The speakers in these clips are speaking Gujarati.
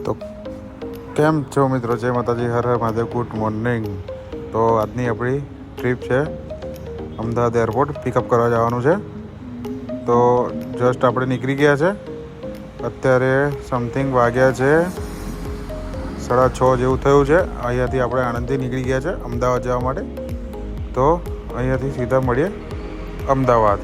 તો કેમ છો મિત્રો? જય માતાજી, હર હર મહાદેવ, ગુડ મોર્નિંગ. તો આજની આપણી ટ્રીપ છે અમદાવાદ એરપોર્ટ પિકઅપ કરવા જવાનું છે. તો જસ્ટ આપણે નીકળી ગયા છે. અત્યારે સમથિંગ વાગ્યા છે 6:30 જેવું થયું છે. અહીંયાથી આપણે આણંદથી નીકળી ગયા છે અમદાવાદ જવા માટે. તો અહીંયાથી સીધા મળીએ અમદાવાદ.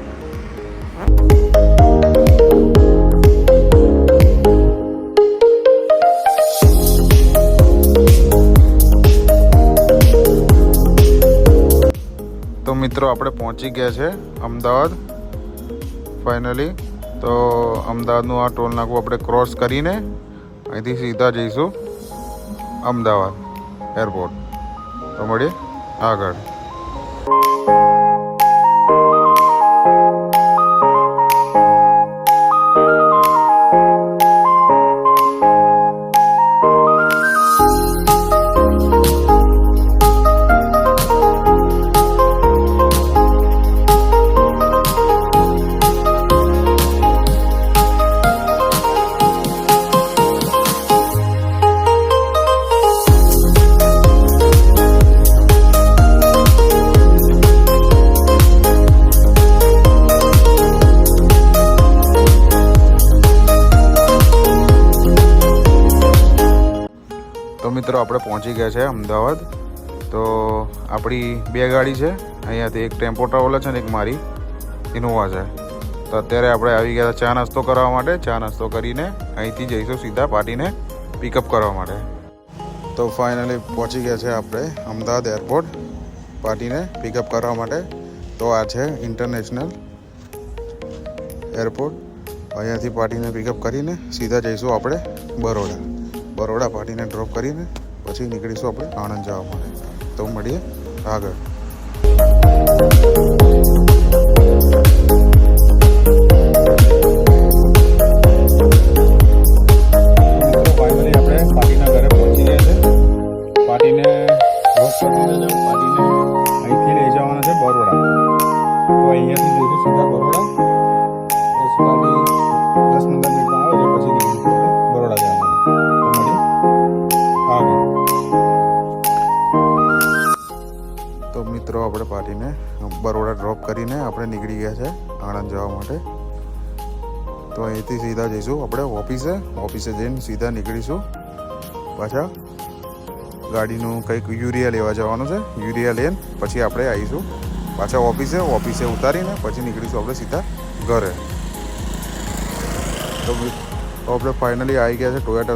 તો મિત્રો આપણે પહોંચી ગયા છે અમદાવાદ ફાઇનલી. તો અમદાવાદનું આ ટોલ નાકું આપણે ક્રોસ કરીને અહીંથી સીધા જઈશું અમદાવાદ એરપોર્ટ. તો મળીએ આગળ. તો મિત્રો આપણે પહોંચી ગયા છે અમદાવાદ. તો આપણી બે ગાડી છે, અહીંયાથી એક ટેમ્પો ટ્રાવેલર છે ને એક મારી ઇનોવા છે. તો અત્યારે આપણે આવી ગયા ચા નાસ્તો કરવા માટે. ચા નાસ્તો કરીને અહીંથી જઈશું સીધા પાર્ટીને પિકઅપ કરવા માટે. તો ફાઇનલી પહોંચી ગયા છે આપણે અમદાવાદ એરપોર્ટ પાર્ટીને પિકઅપ કરવા માટે. તો આ છે ઇન્ટરનેશનલ એરપોર્ટ. અહીંયાથી પાર્ટીને પિકઅપ કરીને સીધા જઈશું આપણે બરોડા પાર્ટીને ડ્રોપ કરીને પછી નીકળીશું આપણે આણંદ જવા માટે. તો મળીએ આગળ. ફાઇનલી આપણે પાર્ટીના ઘરે પહોંચી ગયા છે. પાર્ટીને ડ્રોપ કરી દીધા છે. પાર્ટીને અહીંથી લઈ જવાના છે બરોડા. તો અહીંયાથી જઈશું સીધા બરોડા. બસ પાર્ટી 10-15 મિનિટમાં આવે છે પછી નીકળીશું બરોડા જવા માટે. તો મિત્રો આપણે પાર્ટીને બરોડા ડ્રોપ કરીને આપણે નીકળી ગયા છે આણંદ જવા માટે. તો અહીંથી સીધા જઈશું આપણે ઓફિસે જઈને સીધા નીકળીશું પાછા. ગાડીનું કંઈક યુરિયા લેવા જવાનું છે. યુરિયા લઈને પછી આપણે આવીશું પાછા ઓફિસે ઉતારીને પછી નીકળીશું આપણે સીધા ઘરે. તો આપણે ફાઇનલી આવી ગયા છે ટોયોટા